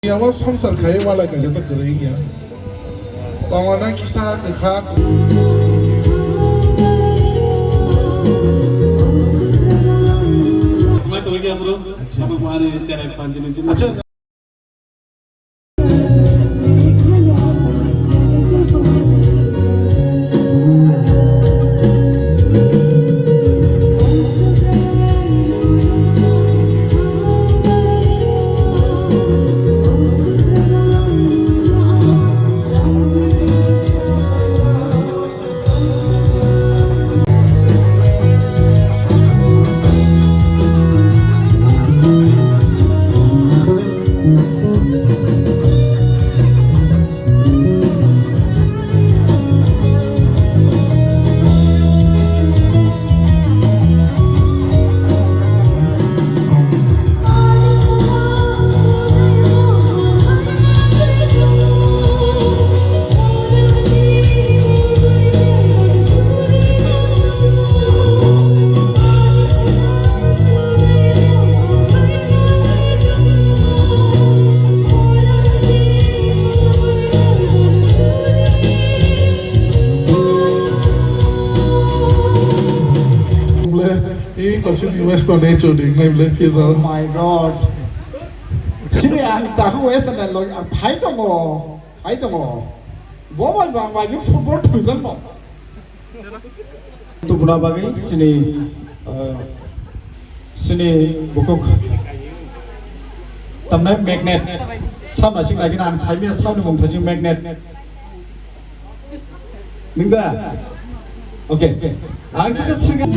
Ya was sponsor kayak wala kayak jatuh kering ya. Pamanang kisah kekak. मैं तो क्या bro अब हमारे चैनल 5 नीचे Ini Western nature ding, nai boleh pizza. Oh my god. Sini ang tahu Western dan lo, hai tunggu. Bawal bang lagi football tu zaman. Tu guna bagi sini bukuk. Tamnai magnet. Sama sih lagi nan saya biasa kau nunggu tadi magnet. Mingga. Okay. Aku sesuatu.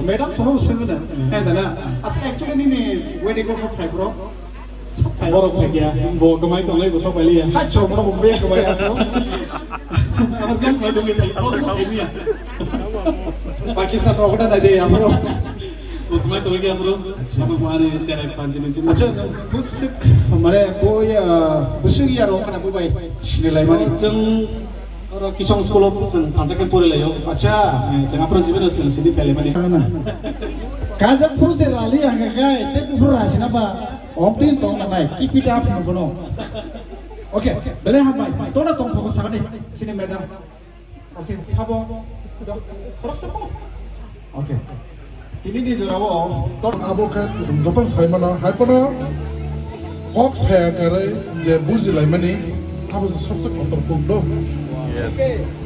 Madam from Seven, actually, where they go for fibro? और अब क्या वो कमाई तो नहीं वो सब पहले है Hai coba Mumbai kembali aku. अब क्या कर दोगे सही वो सब सही है Pakistan orang dah ada yang bro. वो कमाई तो क्या ब्रो अब हमारे चैनल 5 नीचे अच्छा busuk हमारे boy busuk ya orang kan boy sini lagi mana? जों और किशोर स्कूल जों थांजाके फरायलायो अच्छा जों आफ्रोन जिबे जों सिदि फैले माने Kazak furse rally angka kaya tapi furasi napa optin tong namai keep it up nono. Okay, boleh hambai. Tona tong fokus sana sini madam. Okay, sabo. Fokus sabo. Okay. Ini di jerawo. Ton avokat jopan sai mana, hai pana box hai kare je buji lai mani, apa tu सबसे kontrol punkto.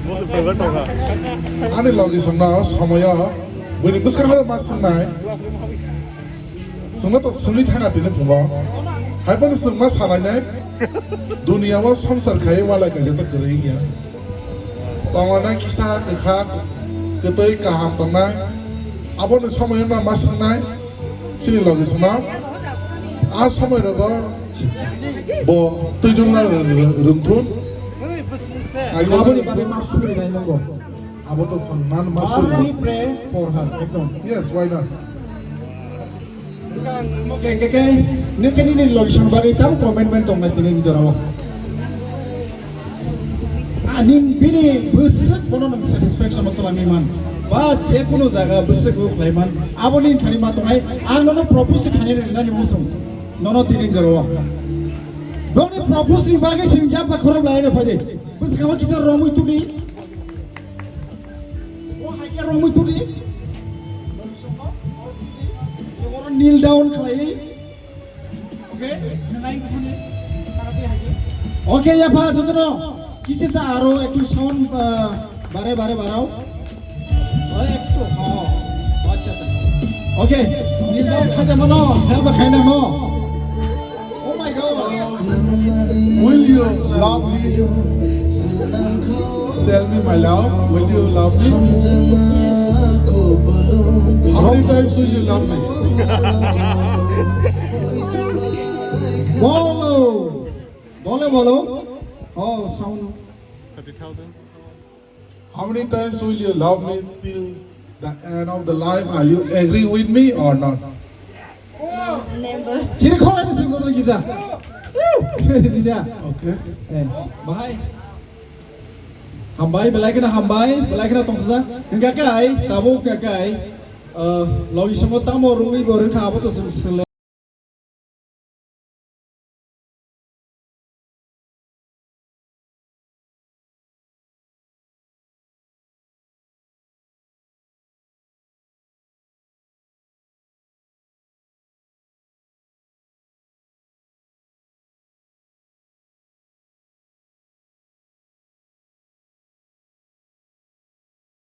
Most favorite होगा Ani lagi samna samaya, bini bus kamera mas samna, samna tu samni thanga dini punga, hai pana samna salai nai, dunia was sponsor kayak wala kayak jatuh kering ya. Pamanang kisah kekak, ketui kaham tanah, abon samaya na mas samna, sini lagi samna, samaya raga, bo tujuan na runtun. Abo ni pada masuk ni nunggu. Abo tu senang Must masuk. we pray for her? Ekdom. Yes, why not? Okay. Ni kini ni location bagi tahu commitment tong nanti ni jerawo. Ani bini busuk kono nang satisfaction betul ami man. Ba je kono jaga busuk group laiman. Abo ni thani ma tongai. Ang nono propose thani ni nani musum. Nono tini jerawo. Nono propose ni bagi sing japa korom lain apa je. Bus kamu kisah romu itu ni. हाइके रमै तुदि orang kneel down khlai oke nai kuthuni karate haike oke ya pa jodono kise sa aro ekটু sound bare barao oi ekটু ha acha acha oke kneel down khade mano help khaina no oh my god Will you love me? Tell me, my love, will you love me? How many times will you love me? bolo oh sound 30,000. Oh, How many times will you love me till the end of the life? Are you agree with me or not? Never. sini kholai ni sing jodono kisa tidak Okay. bahai hambai belai kena tong saja enggak kai tabu enggak kai lo ismo tamo rumi boreng ka apa tuh